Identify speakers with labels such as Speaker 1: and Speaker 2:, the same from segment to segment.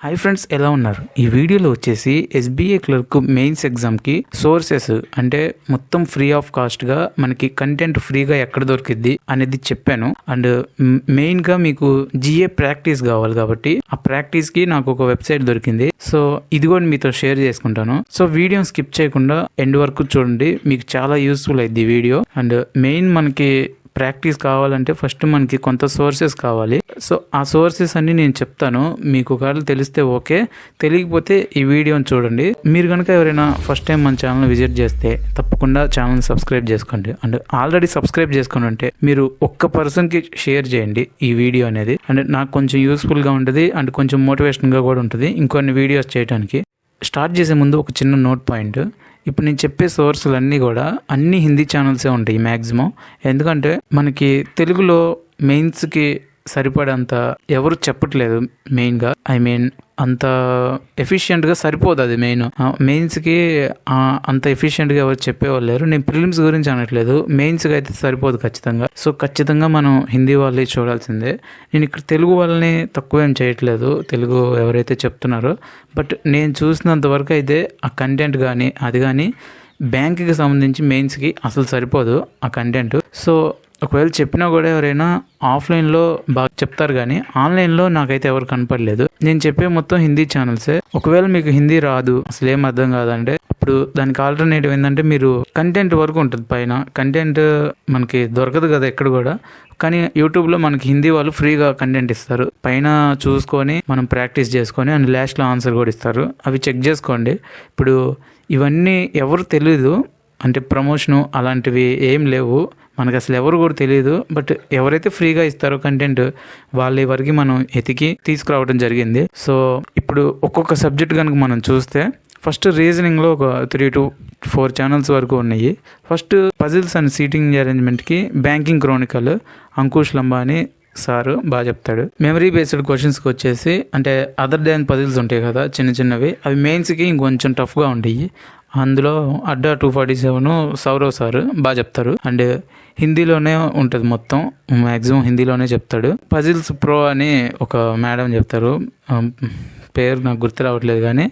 Speaker 1: Hi friends, ఎలా ఉన్నారు? ఈ వీడియోలో వచ్చేసి ఎస్బీఐ క్లర్క్ మెయిన్స్ ఎగ్జామ్కి సోర్సెస్ అంటే మొత్తం ఫ్రీ ఆఫ్ కాస్ట్గా మనకి కంటెంట్ ఫ్రీగా ఎక్కడ దొరికిద్ది అనేది చెప్పాను. అండ్ మెయిన్గా మీకు జిఏ ప్రాక్టీస్ కావాలి కాబట్టి ఆ ప్రాక్టీస్కి నాకు ఒక వెబ్సైట్ దొరికింది. సో ఇది కూడా మీతో షేర్ చేసుకుంటాను. సో వీడియో స్కిప్ చేయకుండా ఎండ్ వరకు చూడండి, మీకు చాలా యూస్ఫుల్ అయింది ఈ వీడియో. అండ్ మెయిన్ మనకి ప్రాక్టీస్ కావాలంటే ఫస్ట్ మనకి కొంత సోర్సెస్ కావాలి. సో ఆ సోర్సెస్ అన్ని నేను చెప్తాను, మీకు ఒకవేళ తెలిస్తే ఓకే, తెలియకపోతే ఈ వీడియోని చూడండి. మీరు కనుక ఎవరైనా ఫస్ట్ టైం మన ఛానల్ విజిట్ చేస్తే తప్పకుండా ఛానల్ సబ్స్క్రైబ్ చేసుకోండి. అండ్ ఆల్రెడీ సబ్స్క్రైబ్ చేసుకుని ఉంటే మీరు ఒక్క పర్సన్కి షేర్ చేయండి ఈ వీడియో అనేది. అండ్ నాకు కొంచెం యూస్ఫుల్గా ఉంటుంది అండ్ కొంచెం మోటివేషన్గా కూడా ఉంటుంది ఇంకొన్ని వీడియోస్ చేయడానికి. స్టార్ట్ చేసే ముందు ఒక చిన్న నోట్ పాయింట్, ఇప్పుడు నేను చెప్పే సోర్సులన్నీ కూడా అన్ని హిందీ ఛానల్సే ఉంటాయి మ్యాక్సిమం. ఎందుకంటే మనకి తెలుగులో మెయిన్స్కి సరిపడంత ఎవరు చెప్పట్లేదు. మెయిన్గా అంత ఎఫిషియెంట్గా సరిపోదు. అది మెయిన్స్కి అంత ఎఫిషియెంట్గా ఎవరు చెప్పేవాళ్ళు లేరు. నేను ప్రిలిమ్స్ గురించి అనట్లేదు, మెయిన్స్కి అయితే సరిపోదు ఖచ్చితంగా. సో ఖచ్చితంగా మనం హిందీ వాళ్ళే చూడాల్సిందే. నేను ఇక్కడ తెలుగు వాళ్ళని తక్కువేం చేయట్లేదు, తెలుగు ఎవరైతే చెప్తున్నారో. బట్ నేను చూసినంత వరకు అయితే ఆ కంటెంట్ కానీ అది కానీ బ్యాంక్కి సంబంధించి మెయిన్స్కి అసలు సరిపోదు ఆ కంటెంట్. సో ఒకవేళ చెప్పినా కూడా ఎవరైనా ఆఫ్లైన్లో బాగా చెప్తారు, కానీ ఆన్లైన్లో నాకైతే ఎవరు కనపడలేదు. నేను చెప్పే మొత్తం హిందీ ఛానల్సే. ఒకవేళ మీకు హిందీ రాదు, అసలు ఏం అర్థం కాదంటే ఇప్పుడు దానికి ఆల్టర్నేటివ్ ఏంటంటే మీరు కంటెంట్ వరకు ఉంటుంది, పైన కంటెంట్ మనకి దొరకదు కదా ఎక్కడ కూడా. కానీ యూట్యూబ్లో మనకి హిందీ వాళ్ళు ఫ్రీగా కంటెంట్ ఇస్తారు, పైన చూసుకొని మనం ప్రాక్టీస్ చేసుకొని అండ్ లాస్ట్లో ఆన్సర్ కూడా ఇస్తారు. అవి చెక్ చేసుకోండి. ఇప్పుడు ఇవన్నీ ఎవరు తెలీదు అంటే ప్రమోషను అలాంటివి ఏం లేవు, మనకు అసలు ఎవరు కూడా తెలియదు. బట్ ఎవరైతే ఫ్రీగా ఇస్తారో కంటెంట్ వాళ్ళ వరకు మనం ఎతికి తీసుకురావడం జరిగింది. సో ఇప్పుడు ఒక్కొక్క సబ్జెక్ట్ కనుక మనం చూస్తే ఫస్ట్ రీజనింగ్లో ఒక 3 to 4 ఛానల్స్ వరకు ఉన్నాయి. ఫస్ట్ పజిల్స్ అండ్ సీటింగ్ అరేంజ్మెంట్కి banking chronicle Ankush Lambani sir బాగా చెప్తాడు. మెమరీ బేస్డ్ క్వశ్చన్స్కి వచ్చేసి అంటే అదర్ దాన్ పజిల్స్ ఉంటాయి కదా చిన్న చిన్నవి, అవి మెయిన్స్కి ఇంకొంచెం టఫ్గా ఉంటాయి. అందులో అడ్డా 247 సౌరవ్ సార్ బాగా చెప్తారు. అండ్ హిందీలోనే ఉంటుంది మొత్తం, మ్యాక్సిమం హిందీలోనే చెప్తాడు. పజిల్స్ ప్రో అని ఒక మేడం చెప్తారు, పేరు నాకు గుర్తు రావట్లేదు కానీ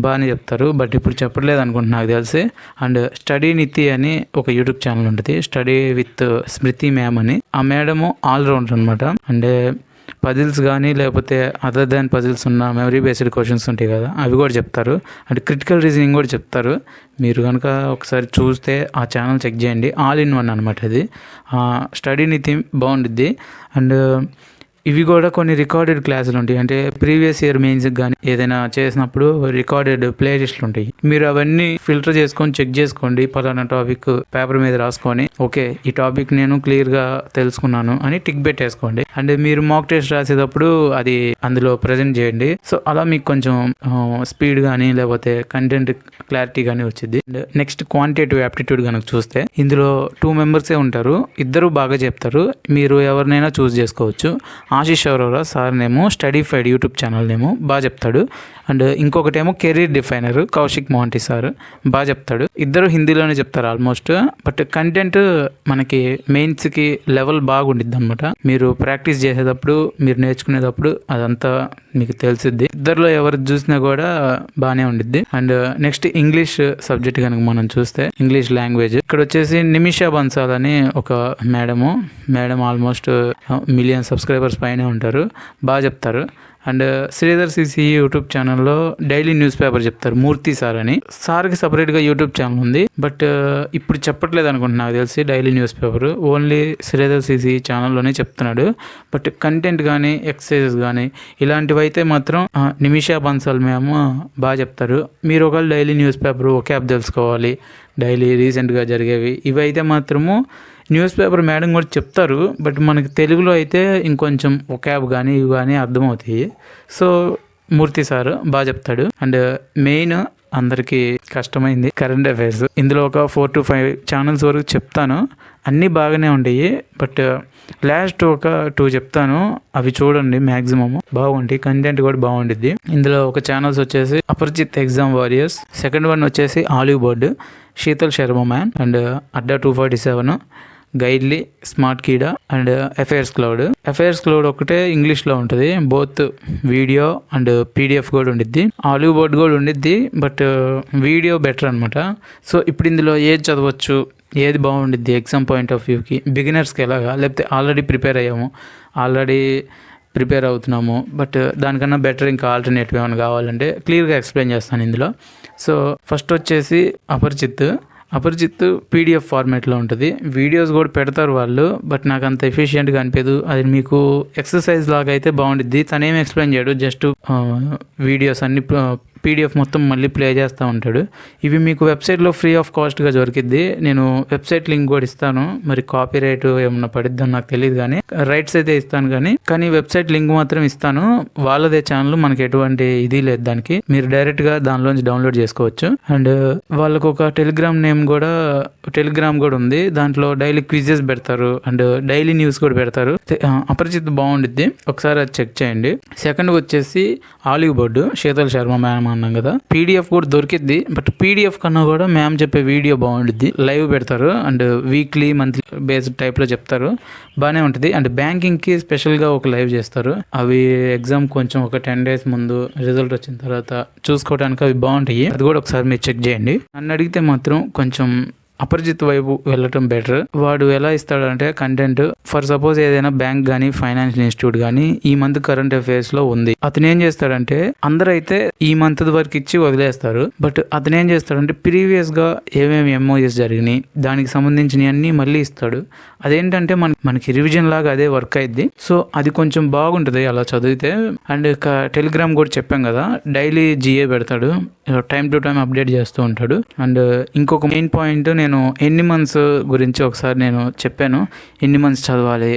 Speaker 1: బాగానే చెప్తారు. బట్ ఇప్పుడు చెప్పట్లేదు అనుకుంటున్నా నాకు తెలిసి. అండ్ స్టడీ నితి అని ఒక యూట్యూబ్ ఛానల్ ఉంటుంది, స్టడీ విత్ స్మృతి మ్యామ్ అని. ఆ మేడము ఆల్రౌండర్ అనమాట. అంటే పజిల్స్ కానీ లేకపోతే అదర్ దాన్ పజిల్స్ ఉన్న మెమరీ బేస్డ్ క్వశ్చన్స్ ఉంటాయి కదా అవి కూడా చెప్తారు. అండ్ క్రిటికల్ రీజనింగ్ కూడా చెప్తారు. మీరు కనుక ఒకసారి చూస్తే ఆ ఛానల్ చెక్ చేయండి, ఆల్ ఇన్ వన్ అనమాట అది. స్టడీ నితి బాగుండిద్ది. అండ్ ఇవి కూడా కొన్ని రికార్డెడ్ క్లాసులు ఉంటాయి, అంటే ప్రీవియస్ ఇయర్ మెయిన్స్కి కానీ ఏదైనా చేసినప్పుడు రికార్డెడ్ ప్లే లిస్టులు ఉంటాయి. మీరు అవన్నీ ఫిల్టర్ చేసుకొని చెక్ చేసుకోండి. పలానా టాపిక్ పేపర్ మీద రాసుకొని ఓకే ఈ టాపిక్ నేను క్లియర్గా తెలుసుకున్నాను అని టిక్ పెట్టేసుకోండి. అండ్ మీరు మాక్ టెస్ట్ రాసేటప్పుడు అది అందులో ప్రజెంట్ చేయండి. సో అలా మీకు కొంచెం స్పీడ్ కానీ లేకపోతే కంటెంట్ క్లారిటీ కానీ వచ్చింది. అండ్ నెక్స్ట్ క్వాంటిటేటివ్ యాప్టిట్యూడ్ కనుక చూస్తే ఇందులో 2 మెంబర్సే ఉంటారు, ఇద్దరు బాగా చెప్తారు. మీరు ఎవరినైనా చూస్ చేసుకోవచ్చు. ఆశీష్ అరోరా సార్ నేమో స్టడీ ఫైడ్ యూట్యూబ్ ఛానల్ నేమో బాగా చెప్తాడు. అండ్ ఇంకొకటేమో career definer Kaushik Mohanty sir బాగా చెప్తాడు. ఇద్దరు హిందీలోనే చెప్తారు ఆల్మోస్ట్. బట్ కంటెంట్ మనకి మెయిన్స్కి లెవెల్ బాగుండిద్ది అనమాట. మీరు ప్రాక్టీస్ చేసేటప్పుడు మీరు నేర్చుకునేటప్పుడు అదంతా మీకు తెలిసిద్ది. ఇద్దరిలో ఎవరు చూసినా కూడా బాగానే ఉండిద్ది. అండ్ నెక్స్ట్ ఇంగ్లీష్ సబ్జెక్ట్ కనుక మనం చూస్తే ఇంగ్లీష్ లాంగ్వేజ్ ఇక్కడ వచ్చేసి నిమిషా బన్సాల్ అని ఒక మేడం ఆల్మోస్ట్ 1 million సబ్స్క్రైబర్స్ పైనే ఉంటారు, బాగా చెప్తారు. అండ్ శ్రీధర్ సిసి యూట్యూబ్ ఛానల్లో డైలీ న్యూస్ పేపర్ చెప్తారు, మూర్తి సార్ అని. సార్కి సపరేట్గా యూట్యూబ్ ఛానల్ ఉంది, బట్ ఇప్పుడు చెప్పట్లేదు అనుకుంటున్నా నాకు తెలిసి daily news paper. Only Sridhar CC ఛానల్లోనే చెప్తున్నాడు. బట్ కంటెంట్ కానీ ఎక్సర్సైజెస్ కానీ ఇలాంటివి అయితే మాత్రం నిమిషా బన్సాల్ మేము బాగా చెప్తారు. మీరు ఒకవేళ డైలీ న్యూస్ పేపర్ ఒక యాప్ తెలుసుకోవాలి, డైలీ రీసెంట్గా జరిగేవి ఇవైతే మాత్రము న్యూస్ పేపర్ మేడం కూడా చెప్తారు. బట్ మనకి తెలుగులో అయితే ఇంకొంచెం ఒక యాప్ కానీ ఇవి కానీ అర్థమవుతాయి. సో మూర్తి సార్ బాగా చెప్తాడు. అండ్ మెయిన్ అందరికీ కష్టమైంది కరెంట్ అఫైర్స్. ఇందులో ఒక 4 to 5 ఛానల్స్ వరకు చెప్తాను, అన్నీ బాగానే ఉంటాయి. బట్ లాస్ట్ ఒక 2 చెప్తాను, అవి చూడండి, మ్యాక్సిమం బాగుంటాయి, కంటెంట్ కూడా బాగుండిద్ది. ఇందులో ఒక ఛానల్స్ వచ్చేసి Aparichit exam warriors, second one వచ్చేసి olive bird Sheetal Sharma man, and Adda 247, Guidely, smart Keeda and affairs cloud. Affairs cloud ఒకటే ఇంగ్లీష్లో ఉంటుంది, బోత్ వీడియో అండ్ పీడిఎఫ్ కూడా ఉండిద్ది, ఆలివ్ బోర్డ్ కూడా ఉండిద్ది, బట్ వీడియో బెటర్ అనమాట. సో ఇప్పుడు ఇందులో ఏది చదవచ్చు, ఏది బాగుండిద్ది ఎగ్జామ్ పాయింట్ ఆఫ్ వ్యూకి, బిగినర్స్కి ఎలాగా, లేకపోతే ఆల్రెడీ ప్రిపేర్ అవుతున్నాము బట్ దానికన్నా బెటర్ ఇంకా ఆల్టర్నేటివ్ ఏమైనా కావాలంటే క్లియర్గా ఎక్స్ప్లెయిన్ చేస్తాను ఇందులో. సో ఫస్ట్ వచ్చేసి అపరిచిత్ పీడిఎఫ్ ఫార్మేట్లో ఉంటుంది. వీడియోస్ కూడా పెడతారు వాళ్ళు, బట్ నాకు అంత ఎఫిషియెంట్గా అనిపించదు. అది మీకు ఎక్సర్సైజ్ లాగా అయితే బాగుండిద్ది. తనేం ఎక్స్ప్లెయిన్ చేయడు, జస్ట్ వీడియోస్ అన్ని పీడిఎఫ్ మొత్తం మళ్ళీ ప్లే చేస్తూ ఉంటాడు. ఇవి మీకు వెబ్సైట్లో ఫ్రీ ఆఫ్ కాస్ట్గా దొరికిద్ది. నేను వెబ్సైట్ లింక్ కూడా ఇస్తాను, మరి కాపీ రైట్ ఏమన్నా పడిద్దని నాకు తెలియదు, కానీ రైట్స్ అయితే ఇస్తాను, కానీ వెబ్సైట్ లింక్ మాత్రం ఇస్తాను. వాళ్ళదే ఛానల్, మనకి ఎటువంటి ఇది లేదు దానికి, మీరు డైరెక్ట్గా దానిలోంచి డౌన్లోడ్ చేసుకోవచ్చు. అండ్ వాళ్ళకు ఒక టెలిగ్రామ్ కూడా ఉంది, దాంట్లో డైలీ క్విజెస్ పెడతారు అండ్ డైలీ న్యూస్ కూడా పెడతారు. అపరిచిత్ బాగుండిద్ది, ఒకసారి అది చెక్ చేయండి. సెకండ్ వచ్చేసి olive board, Sheetal Sharma ma'am అన్నాం కదా, పీడిఎఫ్ కూడా దొరికిద్ది, బట్ పీడిఎఫ్ కన్నా కూడా మ్యామ్ చెప్పే వీడియో బాగుండిద్ది. లైవ్ పెడతారు అండ్ వీక్లీ మంత్లీ బేస్డ్ టైప్లో చెప్తారు, బాగానే ఉంటుంది. అండ్ బ్యాంకింగ్కి స్పెషల్గా ఒక లైవ్ చేస్తారు, అవి ఎగ్జామ్ కొంచెం ఒక 10 days ముందు రిజల్ట్ వచ్చిన తర్వాత చూసుకోవడానికి అవి బాగుంటాయి, అది కూడా ఒకసారి మీరు చెక్ చేయండి. నన్ను అడిగితే మాత్రం కొంచెం అపరిచిత్ వైపు వెళ్ళటం బెటర్. వాడు ఎలా ఇస్తాడంటే కంటెంట్, ఫర్ సపోజ్ ఏదైనా బ్యాంక్ కానీ ఫైనాన్షియల్ ఇన్స్టిట్యూట్ కానీ ఈ మంత్ కరెంట్ అఫైర్స్ లో ఉంది, అతను ఏం చేస్తాడంటే అందరూ అయితే ఈ మంత్ వరకు ఇచ్చి వదిలేస్తారు, బట్ అతను ఏం చేస్తాడంటే ప్రీవియస్ గా ఏమేమి ఎంఓఎస్ జరిగినాయి దానికి సంబంధించిన అన్ని మళ్ళీ ఇస్తాడు. అదేంటంటే మనకి రివిజన్ లాగా అదే వర్క్ అయింది. సో అది కొంచెం బాగుంటుంది అలా చదివితే. అండ్ టెలిగ్రామ్ కూడా చెప్పాం కదా, డైలీ జిఏ పెడతాడు, టైం టు టైం అప్డేట్ చేస్తూ ఉంటాడు. అండ్ ఇంకొక మెయిన్ పాయింట్, నేను ఎన్ని మంత్స్ గురించి ఒకసారి నేను చెప్పాను, ఎన్ని మంత్స్ చదవాలి,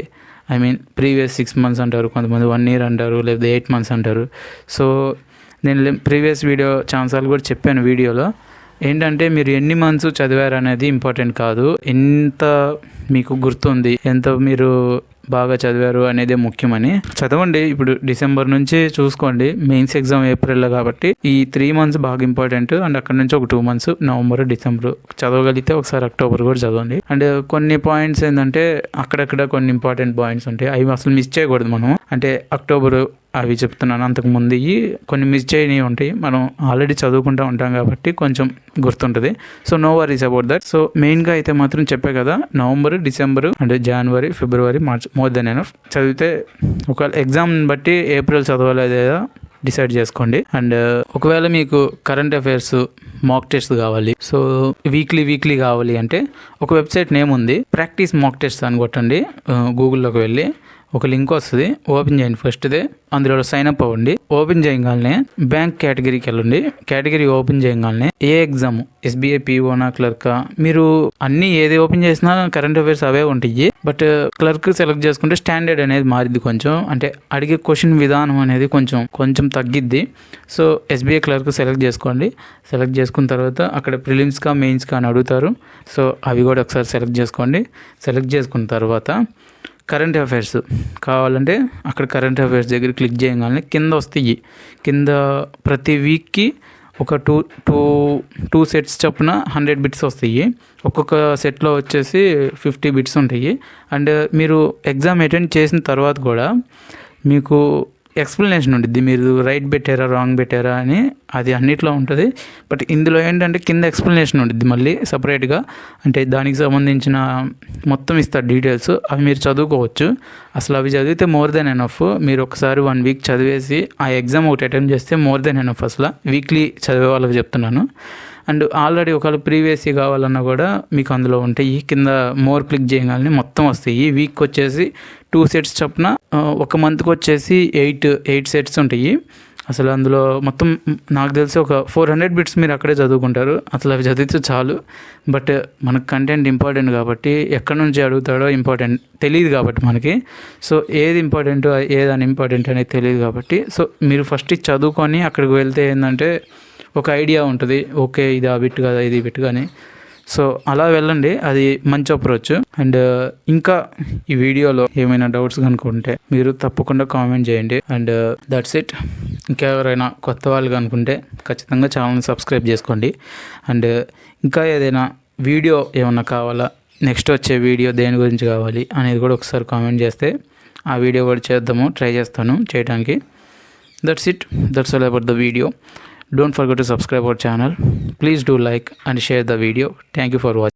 Speaker 1: ఐ మీన్ ప్రీవియస్ 6 months అంటారు, కొంతమంది 1 year అంటారు, లేదా 8 months అంటారు. సో నేను ప్రీవియస్ వీడియో ఛాన్సార్లు కూడా చెప్పాను వీడియోలో, ఏంటంటే మీరు ఎన్ని మంత్స్ చదివారు అనేది ఇంపార్టెంట్ కాదు, ఎంత మీకు గుర్తుంది, ఎంత మీరు బాగా చదివారు అనేది ముఖ్యమని. చదవండి, ఇప్పుడు డిసెంబర్ నుంచి చూసుకోండి, మెయిన్స్ ఎగ్జామ్ ఏప్రిల్లో కాబట్టి ఈ 3 months బాగా ఇంపార్టెంట్. అండ్ అక్కడ నుంచి ఒక 2 months నవంబర్, డిసెంబర్ చదవగలిగితే ఒకసారి అక్టోబర్ కూడా చదవండి. అండ్ కొన్ని పాయింట్స్ ఏంటంటే అక్కడక్కడ కొన్ని ఇంపార్టెంట్ పాయింట్స్ ఉంటాయి, అవి అసలు మిస్ చేయకూడదు మనం. అంటే అక్టోబర్ అవి చెప్తున్నాను, అంతకుముందు కొన్ని మిస్ చేయనివి ఉంటాయి, మనం ఆల్రెడీ చదువుకుంటూ ఉంటాం కాబట్టి కొంచెం గుర్తుంటుంది. So no worries about that. So మెయిన్గా అయితే మాత్రం చెప్పే కదా, November, December and January, February, March more than enough చదివితే, ఒకవేళ ఎగ్జామ్ బట్టి ఏప్రిల్ చదవాలి లేదా డిసైడ్ చేసుకోండి. అండ్ ఒకవేళ మీకు కరెంట్ అఫైర్స్ మాక్ టెస్ట్ కావాలి, సో వీక్లీ కావాలి అంటే ఒక వెబ్సైట్ నేమ్ ఉంది, ప్రాక్టీస్ మాక్ టెస్ట్ అని కొట్టండి, గూగుల్లోకి వెళ్ళి ఒక లింక్ వస్తుంది, ఓపెన్ చేయండి ఫస్ట్దే, అందులో సైన్ అప్ అవ్వండి. ఓపెన్ చేయగానే బ్యాంక్ కేటగిరీకి వెళ్ళండి, కేటగిరీ ఓపెన్ చేయగానే ఏ ఎగ్జామ్, ఎస్బీఐ పీఓనా క్లర్కా, మీరు అన్ని ఏది ఓపెన్ చేసినా కరెంట్ అఫైర్స్ అవే ఉంటాయి, బట్ క్లర్క్ సెలెక్ట్ చేసుకుంటే స్టాండర్డ్ అనేది మారిద్ది కొంచెం, అంటే అడిగే క్వశ్చన్ విధానం అనేది కొంచెం తగ్గిద్ది. సో ఎస్బీఐ క్లర్క్ సెలెక్ట్ చేసుకోండి, సెలెక్ట్ చేసుకున్న తర్వాత అక్కడ ప్రిలిమ్స్కా మెయిన్స్కా అని అడుగుతారు, సో అవి కూడా ఒకసారి సెలెక్ట్ చేసుకోండి. సెలెక్ట్ చేసుకున్న తర్వాత కరెంట్ అఫైర్స్ కావాలంటే అక్కడ కరెంట్ అఫైర్స్ దగ్గర క్లిక్ చేయగానే కింద వస్తాయి, కింద ప్రతి వీక్కి ఒక టూ సెట్స్ చొప్పున 100 bits వస్తాయి, ఒక్కొక్క సెట్లో వచ్చేసి 50 bits ఉంటాయి. అండ్ మీరు ఎగ్జామ్ అటెండ్ చేసిన తర్వాత కూడా మీకు ఎక్స్ప్లెనేషన్ ఉంటుంది, మీరు రైట్ పెట్టారా రాంగ్ పెట్టారా అని, అది అన్నిట్లో ఉంటుంది. బట్ ఇందులో ఏంటంటే కింద ఎక్స్ప్లెనేషన్ ఉంటుంది మళ్ళీ సపరేట్గా, అంటే దానికి సంబంధించిన మొత్తం ఇస్తారు డీటెయిల్స్, అవి మీరు చదువుకోవచ్చు. అసలు అవి చదివితే మోర్ దెన్ ఎనఫ్. మీరు ఒకసారి 1 week చదివేసి ఆ ఎగ్జామ్ ఒకటి అటెంప్ట్ చేస్తే మోర్ దెన్ ఎనఫ్. అసలు వీక్లీ చదివే వాళ్ళకి చెప్తున్నాను. అండ్ ఆల్రెడీ ఒకవేళ ప్రీవియస్ కావాలన్నా కూడా మీకు అందులో ఉంటాయి, కింద మోర్ క్లిక్ చేయగానే మొత్తం వస్తాయి. వీక్ వచ్చేసి 2 sets చొప్పున, ఒక మంత్కి వచ్చేసి 8 sets ఉంటాయి. అసలు అందులో మొత్తం నాకు తెలిసి ఒక 400 bits మీరు అక్కడే చదువుకుంటారు. అసలు అవి చదివితే చాలు. బట్ మనకు కంటెంట్ ఇంపార్టెంట్ కాబట్టి, ఎక్కడి నుంచి అడుగుతాడో ఇంపార్టెంట్ తెలియదు కాబట్టి మనకి, సో ఏది ఇంపార్టెంట్ ఏది అన్ఇంపార్టెంట్ అనేది తెలియదు కాబట్టి, సో మీరు ఫస్ట్ చదువుకొని అక్కడికి వెళ్తే ఏంటంటే ఒక ఐడియా ఉంటుంది, ఓకే ఇది ఆ బిట్ కదా ఇది బిట్ కానీ, సో అలా వెళ్ళండి, అది మంచి అప్రోచ్. అండ్ ఇంకా ఈ వీడియోలో ఏమైనా డౌట్స్ కనుకుంటే మీరు తప్పకుండా కామెంట్ చేయండి. And that's it. ఇంకెవరైనా కొత్త వాళ్ళు కనుకుంటే ఖచ్చితంగా ఛానల్ని సబ్స్క్రైబ్ చేసుకోండి. అండ్ ఇంకా ఏదైనా వీడియో ఏమన్నా కావాలా, నెక్స్ట్ వచ్చే వీడియో దేని గురించి కావాలి అనేది కూడా ఒకసారి కామెంట్ చేస్తే ఆ వీడియో కూడా ట్రై చేస్తాను చేయడానికి. That's all about the video. Don't forget to subscribe our channel. Please do like and share the video. Thank you for watching.